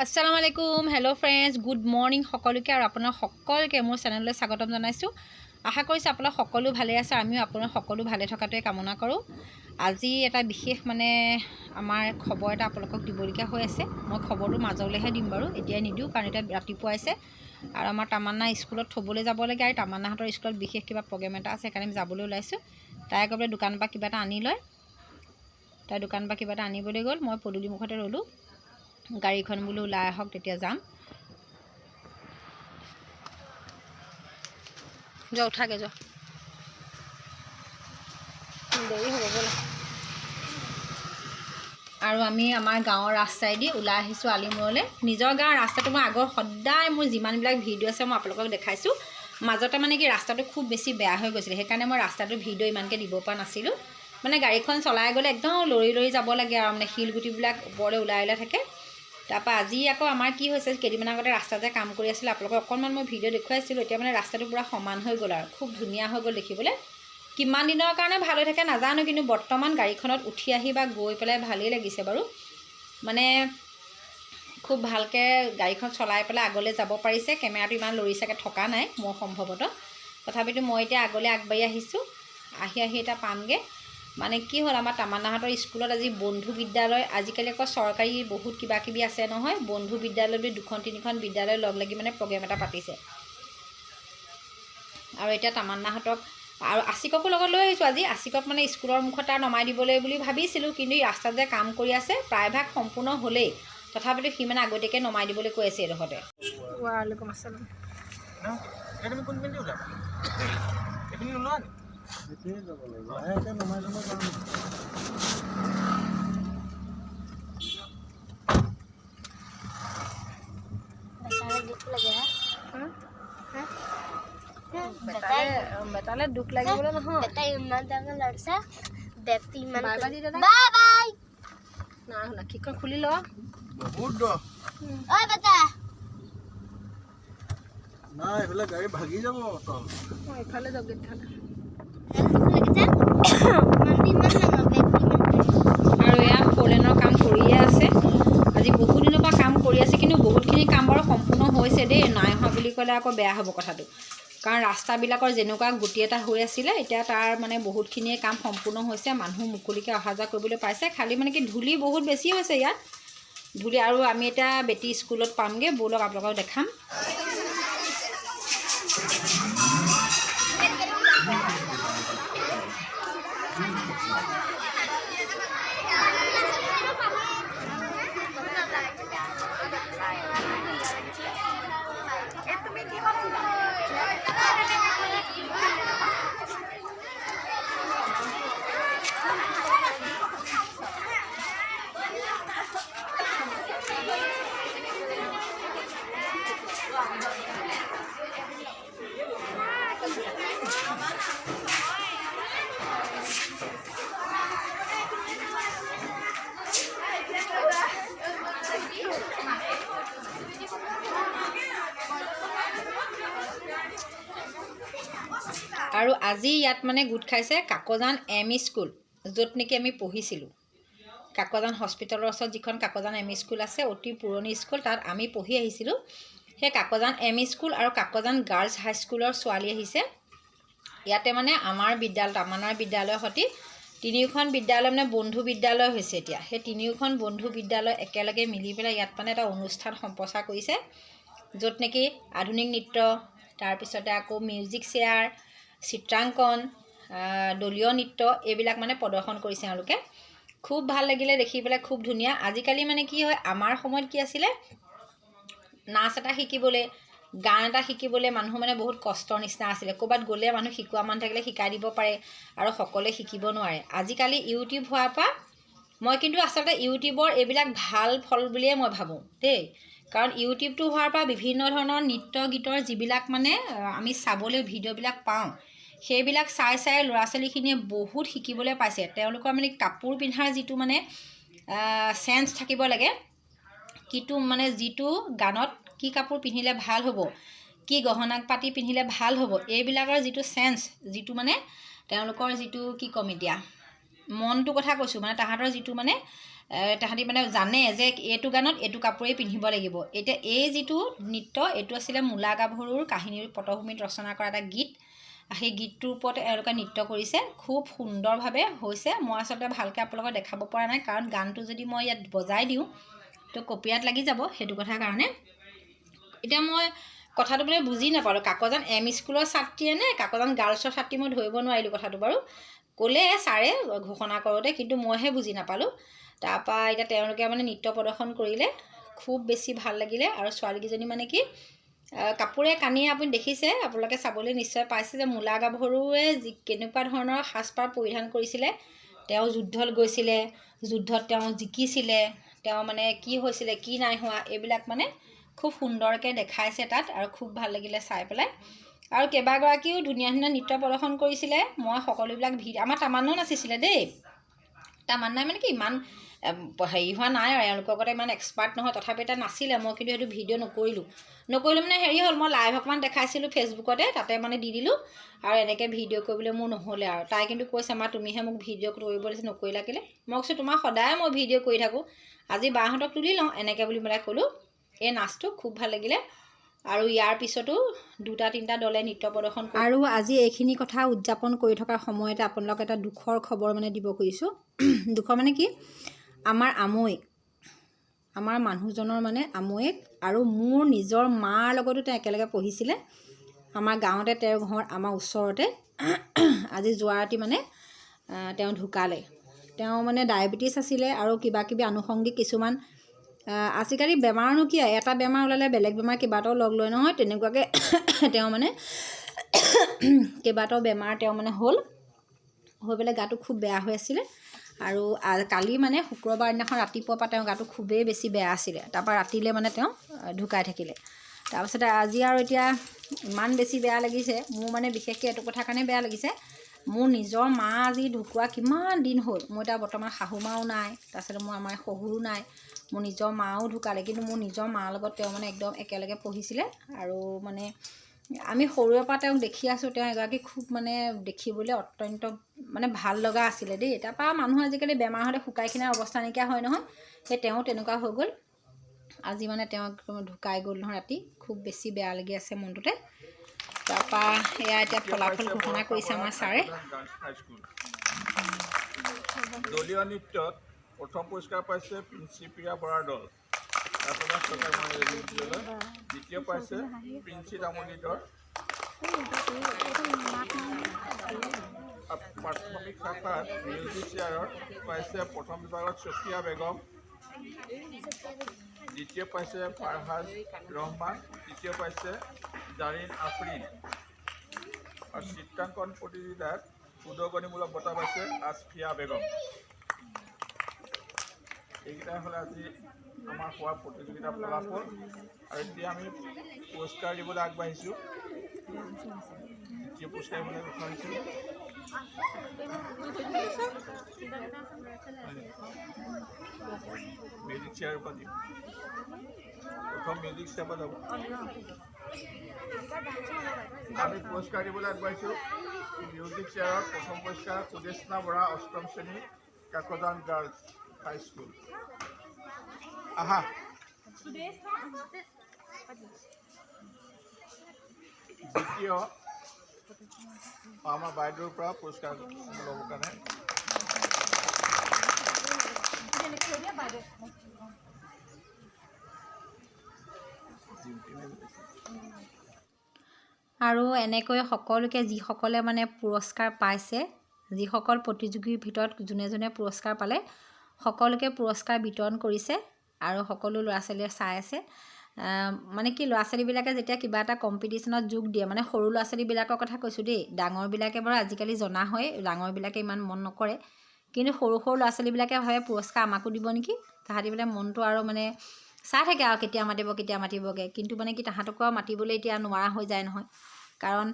আসসালামু আলাইকুম hello' friends good morning সকলোকে আৰু আপোনাৰ সকলোকে মোৰ চেনেললৈ স্বাগতম জনাইছোঁ। আশা কৰিছোঁ আপোনালোক সকলো ভালে আছে, আমিও আপোনাৰ সকলো ভালে থকাটোৱে কামনা কৰোঁ। আজি এটা বিশেষ আমাৰ খবৰ এটা আপোনালোকক দিবলগীয়া হৈ আছে। মই খবৰটো মাজলৈহে দিম বাৰু, এতিয়াই নিদিওঁ কাৰণ এতিয়া ৰাতিপুৱা আছে আৰু আমাৰ তামান্না স্কুলত থ'বলৈ যাব লাগে আৰু তামান্নাহঁতৰ স্কুলত বিশেষ কিবা প্ৰগ্ৰেম এটা আছে, সেইকাৰণে আমি যাবলৈ ওলাইছোঁ। তাই একেবাৰে দোকানৰ পৰা কিবা এটা আনি লয়, তাই দোকানৰ পৰা কিবা এটা আনিবলৈ গ'ল। মই পদূলিমুখতে ৰ'লোঁ, গাড়ীখন বোলো ওলাই আহক তেতিয়া যাম। যোৱা উঠাকে যোৱা, দেৰি হ'ব ব'লা। আৰু আমি আমাৰ গাঁৱৰ ৰাস্তাইদি ওলাই আহিছোঁ আলিমূৰলৈ। নিজৰ গাঁৱৰ ৰাস্তাটো মই আগৰ সদায় মোৰ যিমানবিলাক ভিডিঅ' আছে মই আপোনালোকক দেখাইছোঁ। মাজতে কি ৰাস্তাটো খুব বেছি বেয়া হৈ গৈছিলে, সেইকাৰণে মই ৰাস্তাটো ভিডিঅ' ইমানকৈ দিব পৰা নাছিলোঁ। গাড়ীখন চলাই গ'লে একদম লৰি লৰি যাব লাগে আৰু শিলগুটিবিলাক ওপৰলৈ ওলাই ওলাই থাকে। তাৰপৰা আজি আকৌ আমাৰ কি হৈছে, কেইদিনমান আগতে ৰাস্তাতে কাম কৰি আছিলে, আপোনালোকক অকণমান মই ভিডিঅ' দেখুৱাইছিলোঁ। এতিয়া ৰাস্তাটো পূৰা সমান হৈ গ'ল আৰু খুব ধুনীয়া হৈ গ'ল দেখিবলৈ। কিমান দিনৰ কাৰণে ভাল হৈ থাকে নাজানো, কিন্তু বৰ্তমান গাড়ীখনত উঠি আহি বা গৈ পেলাই ভালেই লাগিছে বাৰু। খুব ভালকৈ গাড়ীখন চলাই পেলাই আগলৈ যাব পাৰিছে। কেমেৰাটো ইমান লৰি চাগে থকা নাই মোৰ সম্ভৱতঃ, তথাপিতো মই এতিয়া আগলৈ আগবাঢ়ি আহিছোঁ। আহি এতিয়া পামগৈ। কি হ'ল, আমাৰ তামান্নাহঁতৰ স্কুলত আজি বন্ধু বিদ্যালয়, আজিকালি আকৌ চৰকাৰী বহুত কিবা কিবি আছে নহয়, বন্ধু বিদ্যালয় বুলি 2-3খন বিদ্যালয় লগ লাগি প্ৰগ্ৰেম এটা পাতিছে। আৰু এতিয়া তামান্নাহঁতক আৰু আশিককো লগত লৈ আহিছোঁ আজি। আশিকক স্কুলৰ মুখত তাৰ নমাই দিবলৈ বুলি ভাবিছিলোঁ, কিন্তু এই ৰাস্তাত যে কাম কৰি আছে প্ৰায়ভাগ সম্পূৰ্ণ হ'লেই, তথাপিতো সি আগতীয়াকৈ নমাই দিবলৈ কৈ আছে এইডোখৰতে। ৱালাইকুম আসসালাম। বেটালে দুখ লাগিবলৈ নহয়, বেটাই ইমান ডাঙৰ লৰিছে, বেটি ইমান বাই বাই না শুনা কিখন খুলি ল বহুত দ ঐ বেটা না এফালে গাড়ী ভাগি যাব তল। মই এফালে যাওঁ গেট থাকা আৰু এয়া ফ'ৰলেনৰ কাম কৰিয়ে আছে। আজি বহুত দিনৰ পৰা কাম কৰি আছে, কিন্তু বহুতখিনি কাম বাৰু সম্পূৰ্ণ হৈছে দেই। নাই হোৱা বুলি ক'লে আকৌ বেয়া হ'ব কথাটো, কাৰণ ৰাস্তাবিলাকৰ যেনেকুৱা গতি এটা হৈ আছিলে, এতিয়া তাৰ বহুতখিনিয়ে কাম সম্পূৰ্ণ হৈছে। মানুহ মুকলিকৈ অহা যোৱা কৰিবলৈ পাইছে। খালি কি ধূলি বহুত বেছি হৈছে ইয়াত, ধূলি। আৰু আমি এতিয়া বেটি স্কুলত পামগৈ, ব'লক আপোনালোকক দেখাম। আৰু আজি ইয়াত গোট খাইছে কাকজান এম ই স্কুল, য'ত নেকি আমি পঢ়িছিলোঁ। কাকজান হস্পিটেলৰ ওচৰত যিখন কাকজান এম ই স্কুল আছে, অতি পুৰণি স্কুল, তাত আমি পঢ়ি আহিছিলোঁ। সেই কাকজান এম ই স্কুল আৰু কাকজান গাৰ্লছ হাইস্কুলৰ ছোৱালী আহিছে। ইয়াতে আমাৰ বিদ্যালয়, তামান্নাৰ বিদ্যালয়ৰ সৈতে 3খন বিদ্যালয় বন্ধু বিদ্যালয় হৈছে এতিয়া। সেই 3খন বন্ধু বিদ্যালয় একেলগে মিলি পেলাই ইয়াত এটা অনুষ্ঠান সম্প্ৰচাৰ কৰিছে, য'ত নেকি আধুনিক নৃত্য, তাৰপিছতে আকৌ মিউজিক চেয়াৰ, চিত্ৰাংকন, দলীয় নৃত্য এইবিলাক প্ৰদৰ্শন কৰিছে তেওঁলোকে। খুব ভাল লাগিলে দেখি পেলাই, খুব ধুনীয়া। আজিকালি কি হয়, আমাৰ সময়ত কি আছিলে, নাচ এটা শিকিবলৈ, গান এটা শিকিবলৈ মানুহ বহুত কষ্টৰ নিচিনা আছিলে। ক'ৰবাত গ'লে মানুহ শিকোৱা মানুহ থাকিলে শিকাই দিব পাৰে, আৰু সকলোৱে শিকিব নোৱাৰে। আজিকালি ইউটিউব হোৱাৰ পৰা মই কিন্তু আচলতে ইউটিউবৰ এইবিলাক ভাল ফল বুলিয়ে মই ভাবোঁ দেই। কাৰণ ইউটিউবটো হোৱাৰ পৰা বিভিন্ন ধৰণৰ নৃত্য গীতৰ যিবিলাক আমি চাবলৈ ভিডিঅ'বিলাক পাওঁ, সেইবিলাক চাই ল'ৰা ছোৱালীখিনিয়ে বহুত শিকিবলৈ পাইছে। তেওঁলোকৰ কাপোৰ পিন্ধাৰ যিটো চেঞ্চ থাকিব লাগে, কিটো যিটো গানত কি কাপোৰ পিন্ধিলে ভাল হ'ব, কি গহনা পাতি পিন্ধিলে ভাল হ'ব, এইবিলাকৰ যিটো চেঞ্চ, যিটো তেওঁলোকৰ যিটো কি ক'ম এতিয়া, মনটো কথা কৈছোঁ, তাহাঁতৰ যিটো তাহাঁতি মানে জানে যে এইটো গানত এইটো কাপোৰেই পিন্ধিব লাগিব। এতিয়া এই যিটো নৃত্য এইটো আছিলে মূলা গাভৰুৰ কাহিনীৰ পটভূমিত ৰচনা কৰা এটা গীত। সেই গীতটোৰ ওপৰত এওঁলোকে নৃত্য কৰিছে, খুব সুন্দৰভাৱে হৈছে। মই আচলতে ভালকৈ আপোনালোকক দেখাব পৰা নাই, কাৰণ গানটো যদি মই ইয়াত বজাই দিওঁ তো কপিৰাইট লাগি যাব, সেইটো কথাৰ কাৰণে। এতিয়া মই কথাটো মানে বুজি নাপালোঁ, কাকজান এম স্কুলৰ ছাত্ৰীয়ে নে কাকজান গাৰ্লছৰ ছাত্ৰী মই ধৰিব নোৱাৰিলোঁ কথাটো বাৰু। ক'লে ছাৰে ঘোষণা কৰোঁতে, কিন্তু মইহে বুজি নাপালোঁ। তাৰপৰা এতিয়া তেওঁলোকে মানে নৃত্য প্ৰদৰ্শন কৰিলে, খুব বেছি ভাল লাগিলে। আৰু ছোৱালীকেইজনী মানে কি কাপোৰে কানিয়ে আপুনি দেখিছে, আপোনালোকে চাবলৈ নিশ্চয় পাইছে যে মূলা গাভৰুৱে কেনেকুৱা ধৰণৰ সাজপাৰ পৰিধান কৰিছিলে। তেওঁ যুদ্ধত গৈছিলে, যুদ্ধত তেওঁ জিকিছিলে, তেওঁ মানে কি হৈছিলে কি নাই হোৱা এইবিলাক মানে খুব সুন্দৰকৈ দেখাইছে তাত, আৰু খুব ভাল লাগিলে চাই পেলাই। আৰু কেইবাগৰাকীও ধুনীয়া ধুনীয়া নৃত্য প্ৰদৰ্শন কৰিছিলে। মই সকলোবিলাক আমাৰ তামান্নাও নাচিছিলে দেই। তামান্নাই মানে কি ইমান হেৰি হোৱা নাই আৰু, এওঁলোকৰ আগতে ইমান এক্সপাৰ্ট নহয়, তথাপি এটা নাছিলে। মই কিন্তু সেইটো ভিডিঅ' নকৰিলোঁ মানে হেৰি হ'ল, মই লাইভ অকণমান দেখাইছিলোঁ ফেচবুকতে, তাতে মানে দি দিলোঁ। আৰু এনেকৈ ভিডিঅ' কৰিবলৈ মোৰ নহ'লে আৰু। তাই কিন্তু কৈছে মা তুমিহে মোক ভিডিঅ' কৰিব দিছে, নকৰিলা কেলৈ? মই কৈছোঁ তোমাৰ সদায় মই ভিডিঅ' কৰি থাকোঁ, আজি বাহঁতক তুলি লওঁ এনেকৈ বুলি পেলাই ক'লোঁ। এই নাচটো খুব ভাল লাগিলে। আৰু ইয়াৰ পিছতো 2-3টা দলে নৃত্য প্ৰদৰ্শন কৰে। আৰু আজি এইখিনি কথা উদযাপন কৰি থকাৰ সময়তে আপোনালোকক এটা দুখৰ খবৰ মানে দিব খুজিছোঁ। দুখৰ মানে কি, আমাৰ মানুহজনৰ মানে আমৈক আৰু মোৰ নিজৰ মাৰ লগতো তেওঁ একেলগে পঢ়িছিলে। আমাৰ গাঁৱতে তেওঁৰ ঘৰ, আমাৰ ওচৰতে। আজি যোৱা ৰাতি মানে তেওঁ ঢুকালে। তেওঁ মানে ডায়েবেটিছ আছিলে আৰু কিবা কিবি আনুষংগিক কিছুমান আজিকালি বেমাৰনো কি, এটা বেমাৰ ওলালে বেলেগ বেমাৰ কেইবাটাও লগ লয় নহয়, তেনেকুৱাকৈ তেওঁ মানে কেইবাটাও বেমাৰ তেওঁ মানে হৈ পেলাই গাটো খুব বেয়া হৈ আছিলে। আৰু কালি মানে শুক্ৰবাৰ দিনাখন ৰাতিপুৱাৰ পৰা তেওঁৰ গাটো খুবেই বেছি বেয়া আছিলে। তাৰপৰা ৰাতিলৈ মানে তেওঁ ঢুকাই থাকিলে। তাৰপিছতে আজি আৰু এতিয়া ইমান বেছি বেয়া লাগিছে মোৰ, মানে বিশেষকৈ এইটো কথাৰ কাৰণে বেয়া লাগিছে, মোৰ নিজৰ মা আজি ঢুকুৱা কিমান দিন হ'ল। মোৰ এতিয়া বৰ্তমান শাহু মাও নাই, তাৰপিছতে মোৰ আমাৰ শহুৰো নাই, মোৰ নিজৰ মাও ঢুকালে। কিন্তু মোৰ নিজৰ মাৰ লগত তেওঁ মানে একদম একেলগে পঢ়িছিলে। আৰু মানে আমি সৰুৰে পৰা তেওঁক দেখি আছোঁ, তেওঁ এগৰাকী খুব মানে দেখিবলৈ অত্যন্ত মানে ভাল লগা আছিলে দেই। তাৰপৰা মানুহ আজিকালি বেমাৰ হ'লে শুকাই খিনাৰ অৱস্থা নাইকিয়া হয় নহয়, সেই তেওঁ তেনেকুৱা হৈ গ'ল। আজি মানে তেওঁ ঢুকাই গ'ল নহয় ৰাতি, খুব বেছি বেয়া লাগি আছে মনটোতে। তাৰপৰা এয়া এতিয়া ফলাফল ঘোষণা কৰিছে আমাৰ ছাৰে। দলীয় নৃত্যত প্ৰথম পুৰস্কাৰ পাইছে প্ৰিন্সিপ্ৰিয়া বৰাৰ দল, দ্বিতীয় পাইছে প্ৰিন্সি তামুলী দল। প্ৰাথমিক শাখাত মিউজিক চেয়াৰত পাইছে প্ৰথম বিভাগত ছফিয়া বেগম, দ্বিতীয় পাইছে ফাৰহাজ ৰহমান, তৃতীয় পাইছে জাৰিন আফৰিন। আৰু চিত্ৰাংকন প্ৰতিযোগিতাত উদগনিমূলক বঁটা পাইছে আসফিয়া বেগম। এইকেইটাই হ'লে আজি আমাৰ হোৱা প্ৰতিযোগিতাৰ ফলাফল। আৰু এতিয়া আমি পুৰস্কাৰ দিবলৈ আগবাঢ়িছোঁ। দ্বিতীয় পুৰস্কাৰ দিবলৈ আগবাঢ়িছোঁ। মিউজিক চেয়াৰৰ পৰা দিম, প্ৰথম মিউজিক চেয়াৰ পৰা যাব। আমি পুৰস্কাৰ দিবলৈ আগবাঢ়িছোঁ। মিউজিক চেয়াৰত প্ৰথম পুৰস্কাৰ সুদেশনা বৰা, 8ম শ্ৰেণী, কাকজান গাৰ্লছ হাইস্কুল। আহা। দ্বিতীয় আমাৰ বাইদেউৰ পৰা পুৰস্কাৰ ল'বৰ কাৰণে আৰু এনেকৈ সকলোকে যিসকলে মানে পুৰস্কাৰ পাইছে, যিসকল প্ৰতিযোগীৰ ভিতৰত যোনে যোনে পুৰস্কাৰ পালে, সকলোকে পুৰস্কাৰ বিতৰণ কৰিছে। আৰু সকলো ল'ৰা ছোৱালীয়ে চাই আছে। মানে কি ল'ৰা ছোৱালীবিলাকে যেতিয়া কিবা এটা কম্পিটিশ্যনত যোগ দিয়ে, মানে সৰু ল'ৰা ছোৱালীবিলাকৰ কথা কৈছোঁ দেই, ডাঙৰবিলাকে বাৰু আজিকালি জনা হয়, ডাঙৰবিলাকে ইমান মন নকৰে। কিন্তু সৰু সৰু ল'ৰা ছোৱালীবিলাকে ভাবে পুৰস্কাৰ আমাকো দিব নেকি, তাহাঁতি বোলে মনটো আৰু মানে চাই থাকে আৰু কেতিয়া মাতিবগৈ। কিন্তু মানে কি তাহাঁতকো আৰু মাতিবলৈ এতিয়া নোৱাৰা হৈ যায় নহয়, কাৰণ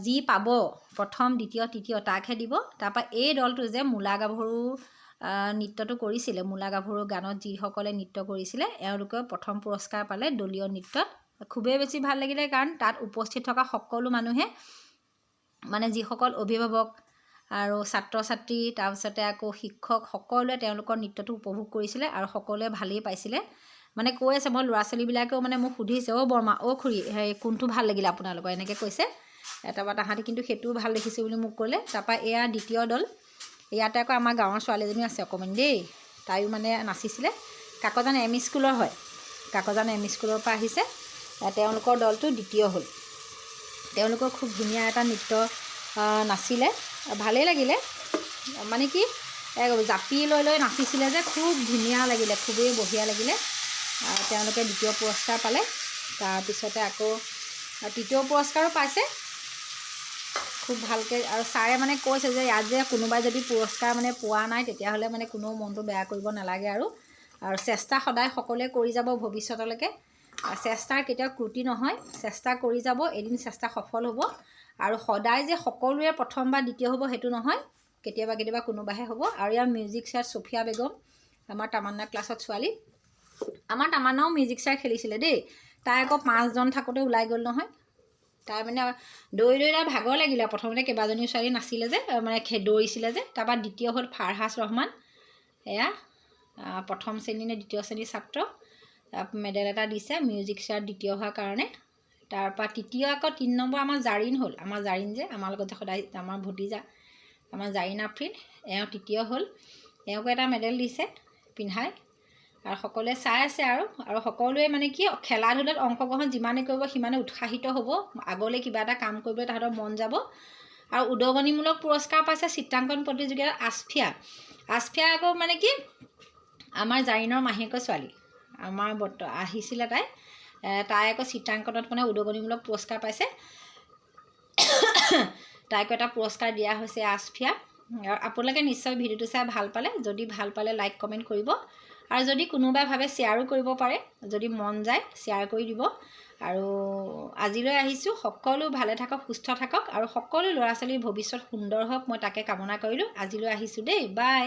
যি পাব প্ৰথম দ্বিতীয় তৃতীয় তাকহে দিব। তাৰপৰা এই দলটো যে মূলা গাভৰু নৃত্যটো কৰিছিলে, মূলা গাভৰু গানত যিসকলে নৃত্য কৰিছিলে, এওঁলোকে প্ৰথম পুৰস্কাৰ পালে দলীয় নৃত্যত। খুবেই বেছি ভাল লাগিলে, কাৰণ তাত উপস্থিত থকা সকলো মানুহে মানে যিসকল অভিভাৱক আৰু ছাত্ৰ ছাত্ৰী তাৰপিছতে আকৌ শিক্ষক সকলোৱে তেওঁলোকৰ নৃত্যটো উপভোগ কৰিছিলে আৰু সকলোৱে ভালেই পাইছিলে। মানে কৈ আছে, মই ল'ৰা ছোৱালীবিলাকেও মানে মোক সুধিছে, অ' বৰমা, অ' খুৰী, সেই কোনটো ভাল লাগিলে আপোনালোকৰ, এনেকৈ কৈছে। তাৰপৰা তাহাঁতি কিন্তু সেইটোও ভাল দেখিছোঁ বুলি মোক ক'লে। তাৰপৰা এয়া দ্বিতীয় দল, ইয়াতে আকৌ আমাৰ গাঁৱৰ ছোৱালী এজনী আছে অকণমান দেই, তাইও মানে নাচিছিলে। কাকজান এম ই স্কুলৰ হয়, কাকজান এম ই স্কুলৰ পৰা আহিছে। তেওঁলোকৰ দলটো দ্বিতীয় হ'ল। তেওঁলোকৰ খুব ধুনীয়া এটা নৃত্য নাচিলে, ভালেই লাগিলে। মানে কি জাপি লৈ লৈ নাচিছিলে যে, খুব ধুনীয়া লাগিলে, খুবেই বঢ়িয়া লাগিলে। তেওঁলোকে দ্বিতীয় পুৰস্কাৰ পালে। তাৰপিছতে আকৌ তৃতীয় পুৰস্কাৰো পাইছে খুব ভালকৈ। আৰু ছাৰে মানে কৈছে যে ইয়াত যে কোনোবাই যদি পুৰস্কাৰ মানে পোৱা নাই, তেতিয়াহ'লে মানে কোনেও মনটো বেয়া কৰিব নালাগে আৰু চেষ্টা সদায় সকলোৱে কৰি যাব ভৱিষ্যতলৈকে। চেষ্টাৰ কেতিয়াও ক্ৰুটি নহয়, চেষ্টা কৰি যাব, এদিন চেষ্টা সফল হ'ব। আৰু সদায় যে সকলোৱে প্ৰথম বা দ্বিতীয় হ'ব সেইটো নহয়, কেতিয়াবা কেতিয়াবা কোনোবাহে হ'ব। আৰু ইয়াৰ মিউজিক ছাৰ ছফিয়া বেগম, আমাৰ তামান্না ক্লাছত ছোৱালী। আমাৰ তামান্নাও মিউজিক ছাৰ খেলিছিলে দেই। তাই আকৌ 5জন থাকোঁতে ওলাই গ'ল নহয়। তাই মানে দৌৰি দৌৰি তাই ভাগৰ লাগিলে। প্ৰথমতে কেইবাজনীও ছোৱালী নাছিলে যে, মানে দৌৰিছিলে যে। তাৰপৰা দ্বিতীয় হ'ল ফাৰহাছ ৰহমান, এয়া প্ৰথম শ্ৰেণী নে দ্বিতীয় শ্ৰেণীৰ ছাত্ৰ। মেডেল এটা দিছে মিউজিক চেয়াৰ দ্বিতীয় হোৱাৰ কাৰণে। তাৰপৰা তৃতীয় আকৌ 3 নম্বৰ আমাৰ জাৰিন হ'ল। আমাৰ জাৰিন যে আমাৰ লগত যে সদায়, আমাৰ ভতিজা, আমাৰ জাৰিন আফ্ৰিন, এওঁ তৃতীয় হ'ল। এওঁকো এটা মেডেল দিছে পিন্ধাই। আৰু সকলোৱে চাই আছে আৰু সকলোৱে মানে কি খেলা ধূলাত অংশগ্ৰহণ যিমানে কৰিব সিমানে উৎসাহিত হ'ব, আগলৈ কিবা এটা কাম কৰিবলৈ তাহাঁতৰ মন যাব। আৰু উদগনিমূলক পুৰস্কাৰ পাইছে চিত্ৰাংকন প্ৰতিযোগিতাত আছফিয়া আকৌ মানে কি আমাৰ জাৰিনৰ মাহীয়েকৰ ছোৱালী, আমাৰ আহিছিলে তাই আকৌ চিত্ৰাংকনত মানে উদগনিমূলক পুৰস্কাৰ পাইছে। তাইকো এটা পুৰস্কাৰ দিয়া হৈছে আছফিয়া। আৰু আপোনালোকে নিশ্চয় ভিডিঅ'টো চাই ভাল পালে। যদি ভাল পালে লাইক কমেণ্ট কৰিব, আৰু যদি কোনোবাই ভাবে শ্বেয়াৰো কৰিব পাৰে, যদি মন যায় শ্বেয়াৰ কৰি দিব। আৰু আজিলৈ আহিছোঁ। সকলো ভালে থাকক, সুস্থ থাকক, আৰু সকলো ল'ৰা ছোৱালীৰ ভৱিষ্যত সুন্দৰ হওক, মই তাকে কামনা কৰিলোঁ। আজিলৈ আহিছোঁ দেই, বাই।